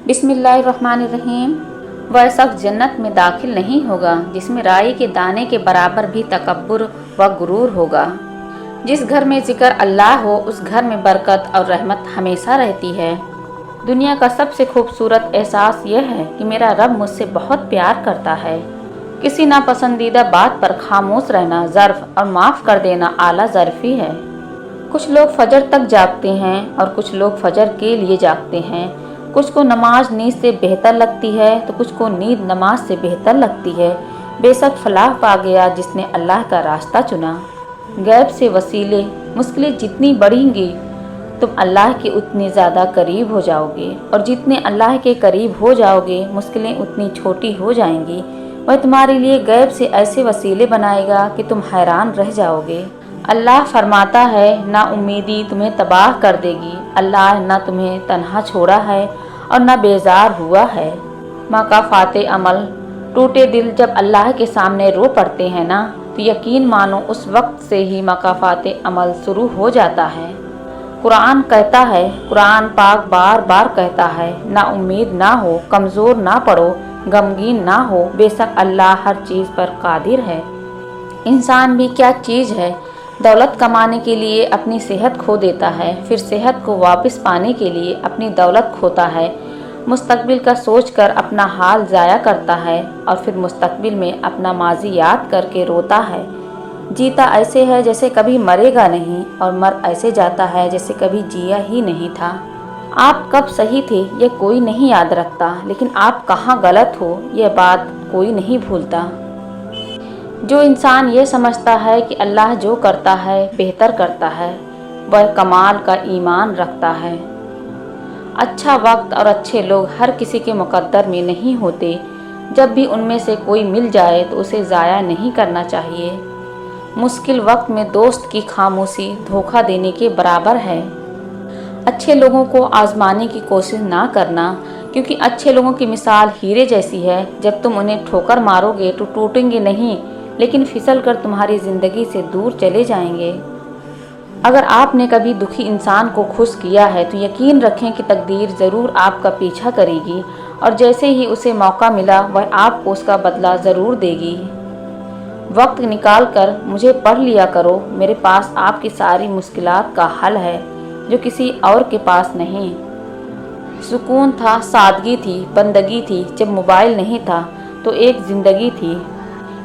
बिस्मिल्लाहिर्रहमानिर्रहीम। वह शख्स जन्नत में दाखिल नहीं होगा जिसमें राई के दाने के बराबर भी तकब्बुर व गुरूर होगा। जिस घर में जिक्र अल्लाह हो उस घर में बरकत और रहमत हमेशा रहती है। दुनिया का सबसे खूबसूरत एहसास यह है कि मेरा रब मुझसे बहुत प्यार करता है। किसी नापसंदीदा बात पर खामोश रहना ज़र्फ और माफ़ कर देना आला ज़र्फ़ी है। कुछ लोग फजर तक जागते हैं और कुछ लोग फजर के लिए जागते हैं। कुछ को नमाज नींद से बेहतर लगती है तो कुछ को नींद नमाज से बेहतर लगती है। बेशक फलाह पा गया जिसने अल्लाह का रास्ता चुना। गैब से वसीले मुश्किलें जितनी बढ़ेंगी तुम अल्लाह के उतने ज़्यादा करीब हो जाओगे, और जितने अल्लाह के करीब हो जाओगे मुश्किलें उतनी छोटी हो जाएंगी। वह तुम्हारे लिए गैब से ऐसे वसीले बनाएगा कि तुम हैरान रह जाओगे। अल्लाह फरमाता है, ना उम्मीदी तुम्हें तबाह कर देगी। अल्लाह ना तुम्हें तन्हा छोड़ा है और ना बेजार हुआ है। मकाफ़ाते अमल। टूटे दिल जब अल्लाह के सामने रो पड़ते हैं ना, तो यकीन मानो उस वक्त से ही मकाफ़ाते अमल शुरू हो जाता है। कुरान कहता है, कुरान पाक बार बार कहता है, ना उम्मीद ना हो, कमज़ोर ना पड़ो, गमगीन ना हो, बेशक अल्लाह हर चीज़ पर कादिर है। इंसान भी क्या चीज़ है, दौलत कमाने के लिए अपनी सेहत खो देता है, फिर सेहत को वापस पाने के लिए अपनी दौलत खोता है। मुस्तकबिल का सोचकर अपना हाल ज़ाया करता है और फिर मुस्तकबिल में अपना माजी याद करके रोता है। जीता ऐसे है जैसे कभी मरेगा नहीं, और मर ऐसे जाता है जैसे कभी जिया ही नहीं था। आप कब सही थे ये कोई नहीं याद रखता, लेकिन आप कहाँ गलत हो यह बात कोई नहीं भूलता। जो इंसान ये समझता है कि अल्लाह जो करता है बेहतर करता है, वह कमाल का ईमान रखता है। अच्छा वक्त और अच्छे लोग हर किसी के मुकद्दर में नहीं होते। जब भी उनमें से कोई मिल जाए तो उसे ज़ाया नहीं करना चाहिए। मुश्किल वक्त में दोस्त की खामोशी धोखा देने के बराबर है। अच्छे लोगों को आजमाने की कोशिश ना करना, क्योंकि अच्छे लोगों की मिसाल हीरे जैसी है। जब तुम उन्हें ठोकर मारोगे तो टूटेंगे नहीं, लेकिन फिसल कर तुम्हारी ज़िंदगी से दूर चले जाएंगे। अगर आपने कभी दुखी इंसान को खुश किया है तो यकीन रखें कि तकदीर ज़रूर आपका पीछा करेगी, और जैसे ही उसे मौका मिला वह आपको उसका बदला ज़रूर देगी। वक्त निकाल कर मुझे पढ़ लिया करो, मेरे पास आपकी सारी मुश्किलात का हल है जो किसी और के पास नहीं। सुकून था, सादगी थी, बंदगी थी। जब मोबाइल नहीं था तो एक ज़िंदगी थी।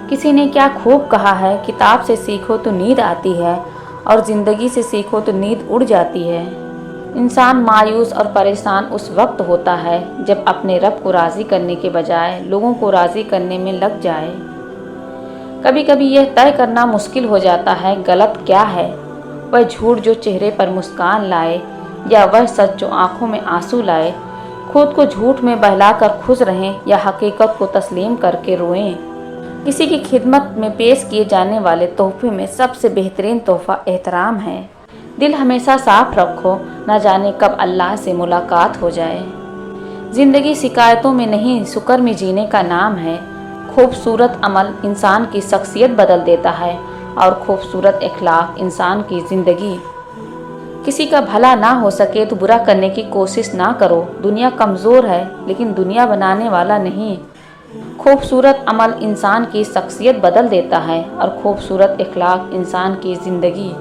किसी ने क्या खूब कहा है, किताब से सीखो तो नींद आती है और ज़िंदगी से सीखो तो नींद उड़ जाती है। इंसान मायूस और परेशान उस वक्त होता है जब अपने रब को राज़ी करने के बजाय लोगों को राज़ी करने में लग जाए। कभी कभी यह तय करना मुश्किल हो जाता है गलत क्या है, वह झूठ जो चेहरे पर मुस्कान लाए या वह सच जो आंखों में आंसू लाए। खुद को झूठ में बहलाकर खुश रहें या हकीकत को तस्लीम करके रोएं। किसी की खिदमत में पेश किए जाने वाले तोहफे में सबसे बेहतरीन तोहफा एहतराम है। दिल हमेशा साफ रखो, न जाने कब अल्लाह से मुलाकात हो जाए। ज़िंदगी शिकायतों में नहीं शुक्र में जीने का नाम है। खूबसूरत अमल इंसान की शख्सियत बदल देता है और खूबसूरत अखलाक इंसान की ज़िंदगी। किसी का भला ना हो सके तो बुरा करने की कोशिश ना करो। दुनिया कमज़ोर है लेकिन दुनिया बनाने वाला नहीं। खूबसूरत अमल इंसान की शख्सियत बदल देता है और खूबसूरत अखलाक इंसान की ज़िंदगी।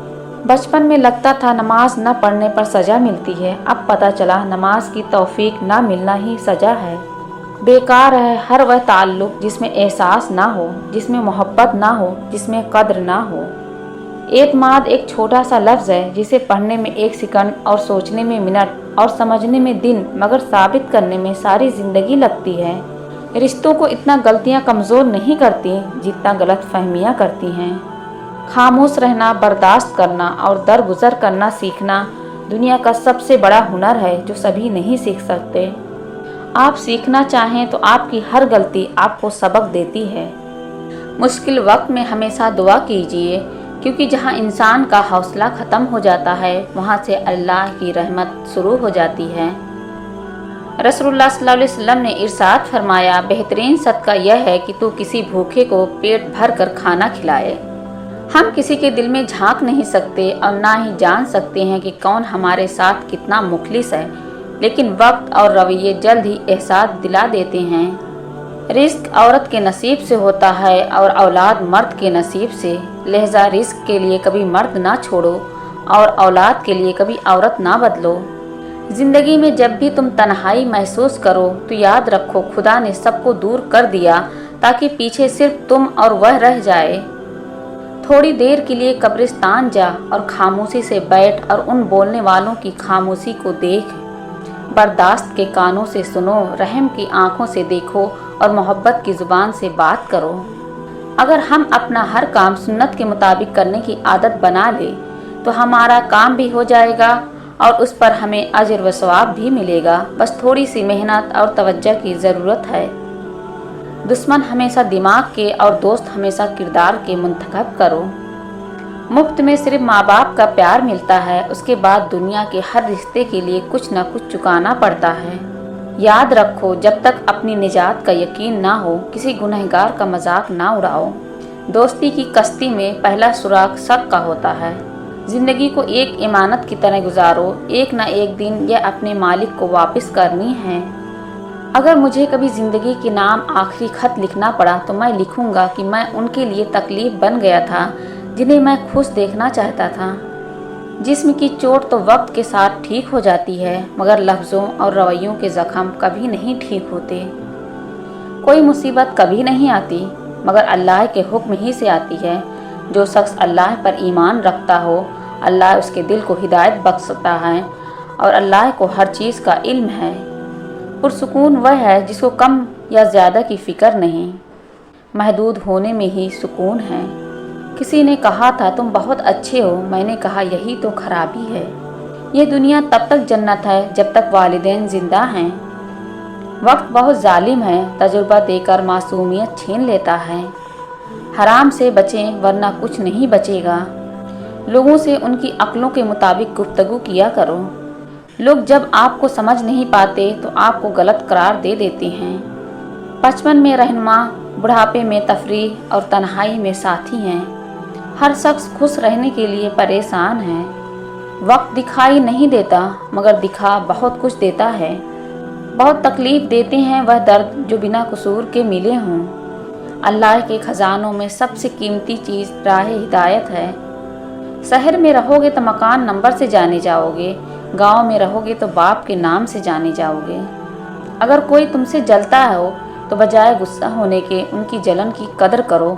बचपन में लगता था नमाज न पढ़ने पर सज़ा मिलती है, अब पता चला नमाज की तौफीक ना मिलना ही सज़ा है। बेकार है हर वह ताल्लुक़ जिसमें एहसास ना हो, जिसमें मोहब्बत ना हो, जिसमें कद्र ना हो। एतमाद एक छोटा सा लफ्ज़ है जिसे पढ़ने में एक सेकंड और सोचने में मिनट और समझने में दिन, मगर साबित करने में सारी ज़िंदगी लगती है। रिश्तों को इतना गलतियां कमज़ोर नहीं करती जितना गलत फहमियाँ करती हैं। खामोश रहना, बर्दाश्त करना और दरगुजर करना सीखना दुनिया का सबसे बड़ा हुनर है जो सभी नहीं सीख सकते। आप सीखना चाहें तो आपकी हर गलती आपको सबक देती है। मुश्किल वक्त में हमेशा दुआ कीजिए, क्योंकि जहां इंसान का हौसला ख़त्म हो जाता है वहां से अल्लाह की रहमत शुरू हो जाती है। रसूलुल्लाह सल्लल्लाहु अलैहि वसल्लम ने इरशाद फरमाया, बेहतरीन सदका यह है कि तू किसी भूखे को पेट भर कर खाना खिलाए। हम किसी के दिल में झांक नहीं सकते और ना ही जान सकते हैं कि कौन हमारे साथ कितना मुखलिस है। लेकिन वक्त और रवैये जल्द ही एहसास दिला देते हैं। रिस्क औरत के नसीब से होता है और औलाद मर्द के नसीब से, लिहाजा रिस्क के लिए कभी मर्द ना छोड़ो और औलाद के लिए कभी औरत ना बदलो। ज़िंदगी में जब भी तुम तन्हाई महसूस करो तो याद रखो खुदा ने सबको दूर कर दिया ताकि पीछे सिर्फ तुम और वह रह जाए। थोड़ी देर के लिए कब्रिस्तान जा और खामोशी से बैठ और उन बोलने वालों की खामोशी को देख। बर्दाश्त के कानों से सुनो, रहम की आंखों से देखो और मोहब्बत की ज़ुबान से बात करो। अगर हम अपना हर काम सुन्नत के मुताबिक करने की आदत बना ले तो हमारा काम भी हो जाएगा और उस पर हमें अजर व सवाब भी मिलेगा। बस थोड़ी सी मेहनत और तवज्जो की ज़रूरत है। दुश्मन हमेशा दिमाग के और दोस्त हमेशा किरदार के मुंतखब करो। मुफ्त में सिर्फ माँ बाप का प्यार मिलता है, उसके बाद दुनिया के हर रिश्ते के लिए कुछ न कुछ चुकाना पड़ता है। याद रखो जब तक अपनी निजात का यकीन ना हो किसी गुनहगार का मजाक ना उड़ाओ। दोस्ती की कश्ती में पहला सुराग शक का होता है। ज़िंदगी को एक इमानत की तरह गुजारो, एक न एक दिन यह अपने मालिक को वापस करनी है। अगर मुझे कभी ज़िंदगी के नाम आखिरी खत लिखना पड़ा तो मैं लिखूंगा कि मैं उनके लिए तकलीफ़ बन गया था जिन्हें मैं खुश देखना चाहता था। जिस्म की चोट तो वक्त के साथ ठीक हो जाती है मगर लफ्ज़ों और रवैयों के ज़ख्म कभी नहीं ठीक होते। कोई मुसीबत कभी नहीं आती मगर अल्लाह के हुक्म ही से आती है। जो शख्स अल्लाह पर ईमान रखता हो अल्लाह उसके दिल को हिदायत बख्शता है और अल्लाह को हर चीज़ का इल्म है। पुरसुकून वह है जिसको कम या ज़्यादा की फ़िक्र नहीं, महदूद होने में ही सुकून है। किसी ने कहा था तुम बहुत अच्छे हो, मैंने कहा यही तो खराबी है। ये दुनिया तब तक जन्नत है जब तक वालिदैन ज़िंदा हैं। वक्त बहुत जालिम है, तजुर्बा देकर मासूमियत छीन लेता है। हराम से बचें वरना कुछ नहीं बचेगा। लोगों से उनकी अक्लों के मुताबिक गुफ्तगू किया करो। लोग जब आपको समझ नहीं पाते तो आपको गलत करार दे देते हैं। बचपन में रहनुमा, बुढ़ापे में तफरीह और तन्हाई में साथी हैं। हर शख्स खुश रहने के लिए परेशान है। वक्त दिखाई नहीं देता मगर दिखा बहुत कुछ देता है। बहुत तकलीफ़ देते हैं वह दर्द जो बिना कसूर के मिले हों। अल्लाह के ख़जानों में सबसे कीमती चीज़ राह हिदायत है। शहर में रहोगे तो मकान नंबर से जाने जाओगे, गांव में रहोगे तो बाप के नाम से जाने जाओगे। अगर कोई तुमसे जलता हो तो बजाय गुस्सा होने के उनकी जलन की कदर करो,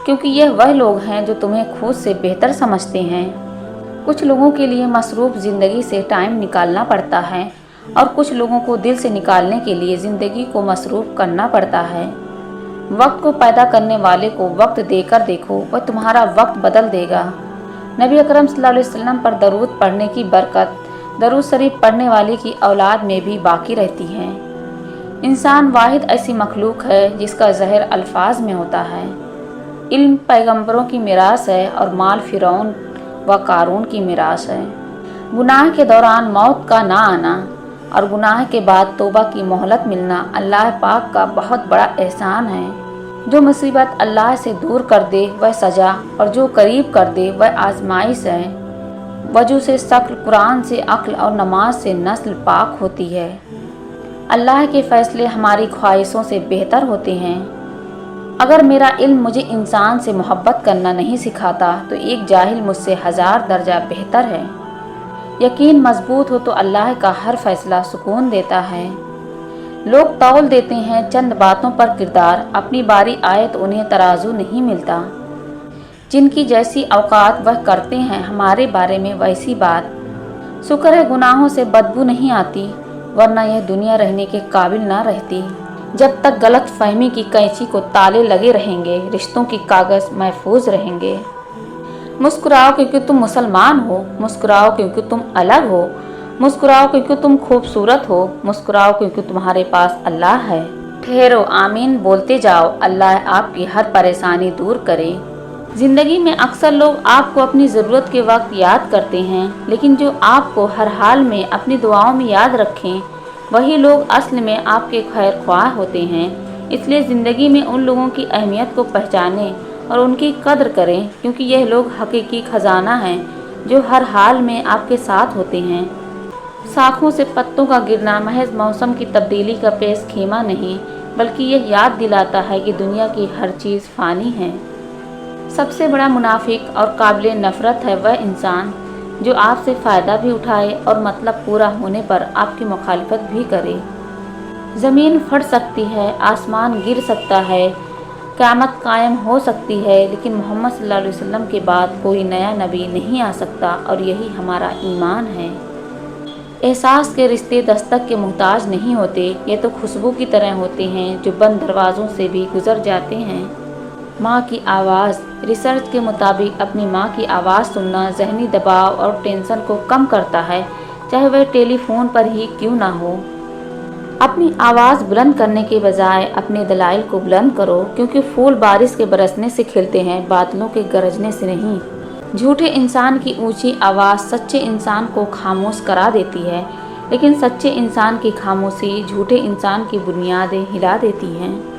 क्योंकि यह वह लोग हैं जो तुम्हें खुद से बेहतर समझते हैं। कुछ लोगों के लिए मसरूफ़ ज़िंदगी से टाइम निकालना पड़ता है और कुछ लोगों को दिल से निकालने के लिए ज़िंदगी को मसरूफ़ करना पड़ता है। वक्त को पैदा करने वाले को वक्त देकर देखो, वह तुम्हारा वक्त बदल देगा। नबी अकरम सल्लल्लाहु अलैहि वसल्लम पर दरूद पढ़ने की बरकत दरूद शरीफ पढ़ने वाले की औलाद में भी बाकी रहती है। इंसान वाहिद ऐसी मखलूक है जिसका ज़हर अल्फाज में होता है। इल्म पैगंबरों की मिरास है और माल फ़िरौन व कारून की मिरास है। गुनाह के दौरान मौत का ना आना और गुनाह के बाद तौबा की मोहलत मिलना अल्लाह पाक का बहुत बड़ा एहसान है। जो मुसीबत अल्लाह से दूर कर दे वह सज़ा और जो करीब कर दे वह आजमाइश है। वजू से शक्ल, कुरान से अक्ल और नमाज से नस्ल पाक होती है। अल्लाह के फ़ैसले हमारी ख्वाहिशों से बेहतर होते हैं। अगर मेरा इल्म मुझे इंसान से मोहब्बत करना नहीं सिखाता तो एक जाहिल मुझसे 1000 दर्जा बेहतर है। यकीन मजबूत हो तो अल्लाह का हर फैसला सुकून देता है। लोग तौल देते हैं चंद बातों पर किरदार, अपनी बारी आए तो उन्हें तराजू नहीं मिलता। जिनकी जैसी औकात वह करते हैं हमारे बारे में वैसी बात। शुक्र है गुनाहों से बदबू नहीं आती, वरना यह दुनिया रहने के काबिल ना रहती। जब तक गलत फहमी की कैंची को ताले लगे रहेंगे, रिश्तों की कागज़ महफूज रहेंगे। मुस्कुराओ क्योंकि तुम मुसलमान हो, मुस्कुराओ क्योंकि तुम अलग हो, मुस्कुराओ क्योंकि तुम खूबसूरत हो, मुस्कुराओ क्योंकि तुम्हारे पास अल्लाह है। ठहरो, आमीन बोलते जाओ, अल्लाह आपकी हर परेशानी दूर करे। ज़िंदगी में अक्सर लोग आपको अपनी ज़रूरत के वक्त याद करते हैं, लेकिन जो आपको हर हाल में अपनी दुआओं में याद रखें वही लोग असल में आपके खैर ख्वाह होते हैं। इसलिए ज़िंदगी में उन लोगों की अहमियत को पहचानें और उनकी कद्र करें, क्योंकि यह लोग हकीकी ख़जाना हैं जो हर हाल में आपके साथ होते हैं। शाखों से पत्तों का गिरना महज मौसम की तब्दीली का पेश खेमा नहीं, बल्कि यह याद दिलाता है कि दुनिया की हर चीज़ फ़ानी है। सबसे बड़ा मुनाफिक और काबिल नफ़रत है वह इंसान जो आपसे फ़ायदा भी उठाए और मतलब पूरा होने पर आपकी मुखालिफत भी करे। ज़मीन फट सकती है, आसमान गिर सकता है, क़यामत कायम हो सकती है, लेकिन मोहम्मद सल्लल्लाहु अलैहि वसल्लम के बाद कोई नया नबी नहीं आ सकता, और यही हमारा ईमान है। एहसास के रिश्ते दस्तक के मुहताज नहीं होते, ये तो खुशबू की तरह होते हैं जो बंद दरवाज़ों से भी गुजर जाते हैं। माँ की आवाज़। रिसर्च के मुताबिक अपनी माँ की आवाज़ सुनना ज़हनी दबाव और टेंशन को कम करता है, चाहे वह टेलीफोन पर ही क्यों ना हो। अपनी आवाज़ बुलंद करने के बजाय अपने दलाइल को बुलंद करो, क्योंकि फूल बारिश के बरसने से खिलते हैं, बादलों के गरजने से नहीं। झूठे इंसान की ऊंची आवाज़ सच्चे इंसान को खामोश करा देती है, लेकिन सच्चे इंसान की खामोशी झूठे इंसान की बुनियादें हिला देती हैं।